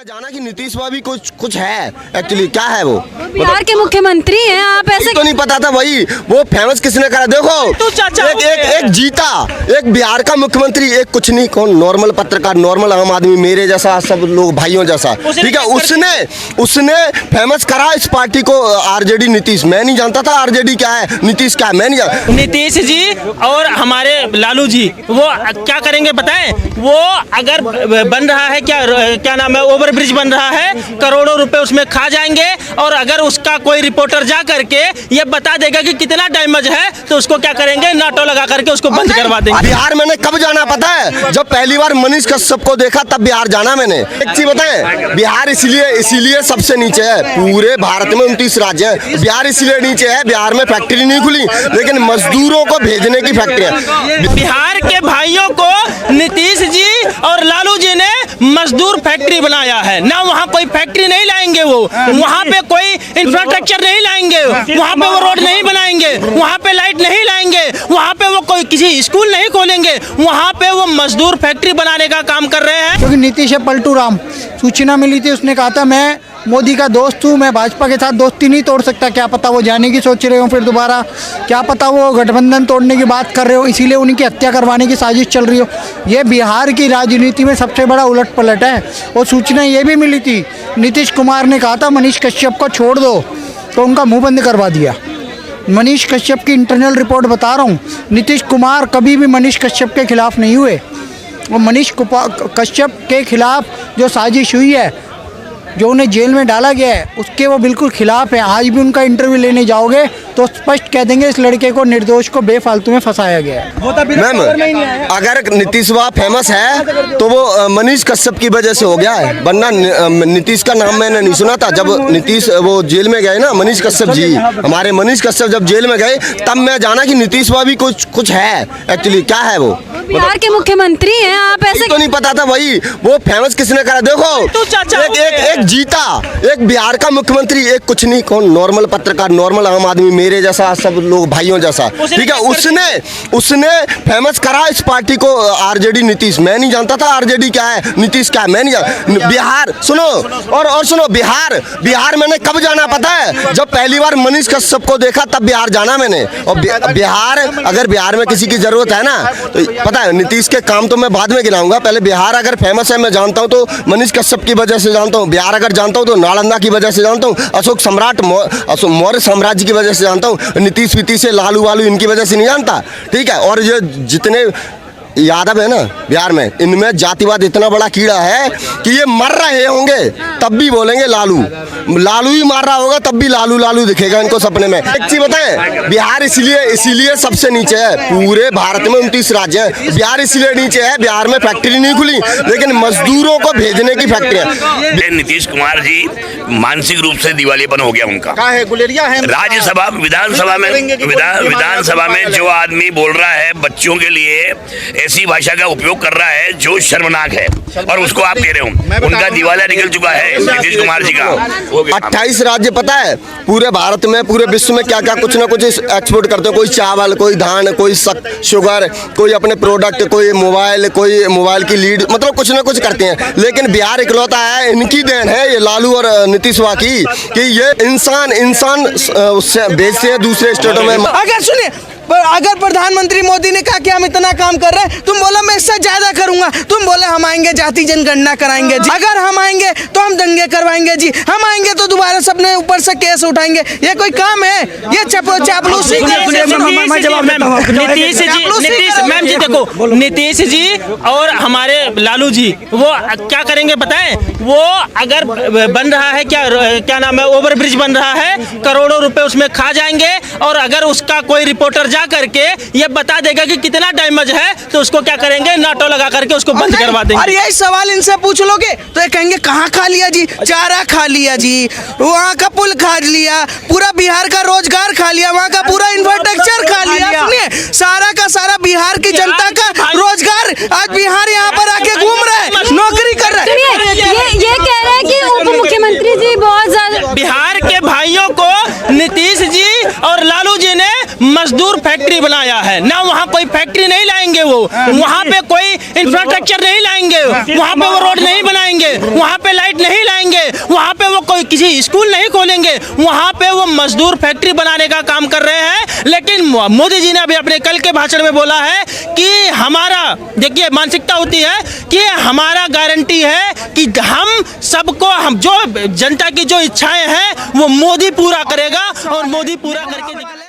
जाना कि नीतीश बाबू कुछ है एक्चुअली क्या है वो बिहार के मुख्यमंत्री हैं। आप ऐसे तो नहीं पता था भाई वो फेमस किसने करा। देखो एक जीता एक बिहार का मुख्यमंत्री एक कुछ नहीं कौन नॉर्मल पत्रकार नॉर्मल आम आदमी मेरे जैसा सब लोग भाइयों जैसा ठीक है उसने फेमस करा इस पार्टी को आरजेडी नीतीश। मैं नहीं जानता था आरजेडी क्या है नीतीश क्या है मैं नहीं जानता। नीतीश जी और हमारे लालू जी वो क्या करेंगे बताएं। वो अगर बन रहा है क्या नाम है ओवर ब्रिज बन रहा है करोड़ों रुपए उसमें खा जाएंगे और अगर उसका कोई रिपोर्टर जा करके ये बता देगा कि कितना डैमेज है तो उसको क्या करेंगे नाटो लगा करके उसको बंद करवा देंगे। बिहार मैंने कब जाना पता है जब पहली बार मनीष कश्यप को देखा तब बिहार जाना मैंने। एक चीज बताएं बिहार इसीलिए सबसे नीचे है पूरे भारत में 29 राज्य है। बिहार इसलिए नीचे है बिहार में फैक्ट्री नहीं खुली लेकिन मजदूरों को भेजने की फैक्ट्री है। बिहार के भाइयों को नीतीश जी और लालू जी ने मजदूर फैक्ट्री बनाया है ना। वहाँ कोई फैक्ट्री नहीं लाएंगे वो वहाँ पे कोई इंफ्रास्ट्रक्चर नहीं लाएंगे वहाँ पे वो रोड नहीं बनाएंगे वहाँ पे लाइट नहीं लाएंगे वहाँ पे वो कोई किसी स्कूल नहीं खोलेंगे वहाँ पे वो मजदूर फैक्ट्री बनाने का काम कर रहे हैं। क्योंकि नीतीश है पलटू राम सूचना मिली थी उसने कहा था मैं मोदी का दोस्त हूँ मैं भाजपा के साथ दोस्ती नहीं तोड़ सकता। क्या पता वो जाने की सोच रहे हो फिर दोबारा क्या पता वो गठबंधन तोड़ने की बात कर रहे हो इसीलिए उनकी हत्या करवाने की साजिश चल रही हो। ये बिहार की राजनीति में सबसे बड़ा उलट पलट है। और सूचना ये भी मिली थी नीतीश कुमार ने कहा था मनीष कश्यप को छोड़ दो तो उनका मुँह बंद करवा दिया। मनीष कश्यप की इंटरनल रिपोर्ट बता रहा हूँ नीतीश कुमार कभी भी मनीष कश्यप के खिलाफ नहीं हुए। और मनीष कश्यप के खिलाफ जो साजिश हुई है जो उन्हें जेल में डाला गया है उसके वो बिल्कुल खिलाफ है। आज भी उनका इंटरव्यू लेने जाओगे तो स्पष्ट कह देंगे इस लड़के को निर्दोष को बेफालतू में फंसाया गया है। मैम अगर नीतीश बाबू फेमस है तो वो मनीष कश्यप की वजह से हो गया है वरना नीतीश का नाम मैंने नहीं सुना था। जब नीतीश वो जेल में गए ना मनीष कश्यप जी हमारे मनीष कश्यप जब जेल में गए तब मैं जाना कि नीतीश बाबू कुछ है एक्चुअली क्या है वो बिहार के मुख्यमंत्री हैं। आप ऐसे तो नहीं पता था भाई वो फेमस किसने करा। देखो एक जीता एक बिहार का मुख्यमंत्री एक कुछ नहीं कौन नॉर्मल पत्रकार नॉर्मल आम आदमी मेरे जैसा सब लोग भाइयों जैसा ठीक है उसने फेमस करा इस पार्टी को आरजेडी नीतीश। मैं नहीं जानता था आरजेडी क्या है नीतीश क्या है मैं नहीं जानता। बिहार सुनो और सुनो बिहार मैंने कब जाना पता है जब पहली बार मनीष कश्यप को देखा तब बिहार जाना मैंने। और बिहार अगर बिहार में किसी की जरूरत है ना तो पता है नीतीश के काम तो मैं बाद में गिनाऊंगा पहले बिहार अगर फेमस है मैं जानता हूँ तो मनीष कश्यप की वजह से जानता हूँ। बिहार अगर जानता हूँ तो नालंदा की वजह से जानता हूँ अशोक सम्राट मौर्य साम्राज्य की वजह से जानता हूँ। नीतीश पीती से लालू वालू इनकी वजह से नहीं जानता ठीक है। और ये जितने यादव है ना बिहार में इनमें जातिवाद इतना बड़ा कीड़ा है कि ये मर रहे होंगे तब भी बोलेंगे लालू ही मार रहा होगा तब भी लालू दिखेगा इनको सपने में। एक चीज बताएं बिहार इसीलिए सबसे नीचे है पूरे भारत में 29 राज्य है। बिहार इसलिए नीचे है बिहार में फैक्ट्री नहीं खुली लेकिन मजदूरों को भेजने की फैक्ट्री है। नीतीश कुमार जी मानसिक रूप से दिवालियापन हो गया उनका राज्यसभा विधानसभा में जो आदमी बोल रहा है बच्चों के लिए ऐसी भाषा का उपयोग कर रहा है जो शर्मनाक है और उसको आप कह रहे हो उनका दिवालिया निकल चुका है नीतीश कुमार जी का। 28 राज्य पता है पूरे भारत में पूरे विश्व में क्या क्या कुछ ना कुछ एक्सपोर्ट करते हैं। कोई चावल कोई धान कोई शुगर कोई अपने प्रोडक्ट कोई मोबाइल की लीड मतलब कुछ ना कुछ करते हैं। लेकिन बिहार इकलौता है इनकी देन है ये लालू और नीतीश बाबू की कि ये इंसान भेजते हैं दूसरे स्टेटों में। अगर सुनिए अगर प्रधानमंत्री मोदी ने कहा कि हम इतना काम कर रहे हैं तुम बोला मैं इससे ज्यादा करूंगा। तुम बोले हम आएंगे जाति जनगणना कराएंगे जी। अगर हम आएंगे तो हम दंगे करवाएंगे जी। हम आएंगे तो दोबारा सबने ऊपर से केस उठाएंगे। ये कोई काम है ये चापलूसी। मैम जी देखो नीतीश जी और हमारे लालू जी वो क्या करेंगे बताएं। वो अगर बन रहा है क्या नाम है ओवर ब्रिज बन रहा है करोड़ों रुपए उसमें खा जाएंगे और अगर उसका कोई रिपोर्टर जा करके ये बता देगा कि कितना डैमेज है तो उसको क्या करेंगे नाटो लगा करके उसको बंद करवा देंगे। और यही सवाल इनसे पूछ लोगे तो ये कहेंगे कहाँ खा लिया जी चारा खा लिया जी वहाँ का पुल खा लिया पूरा बिहार का रोजगार खा लिया वहाँ का पूरा इंफ्रास्ट्रक्चर खा लिया। सुनिए सारा का सारा बिहार की जनता का रोजगार आज बिहार यहाँ पर आके घूम रहा है नौकरी कर रहा है। ये कह रहे हैं कि उप मुख्यमंत्री जी बहुत ज्यादा बिहार के भाइयों को नीतीश जी और लालू जी ने मजदूर फैक्ट्री बनाया है ना। वहाँ कोई फैक्ट्री नहीं लाएंगे वो वहाँ पे कोई इंफ्रास्ट्रक्चर नहीं लाएंगे, वहाँ पे वो रोड नहीं बनाएंगे, वहाँ पे लाइट नहीं लाएंगे, वहाँ पे वो कोई किसी स्कूल नहीं खोलेंगे, वहाँ पे वो मजदूर फैक्ट्री बनाने का काम कर रहे हैं। लेकिन मोदी जी ने अभी अपने कल के भाषण में बोला है कि हमारा देखिए मानसिकता होती है कि हमारा गारंटी है कि हम सबको, हम जो जनता की जो इच्छाएं हैं वो मोदी पूरा करेगा और मोदी पूरा करके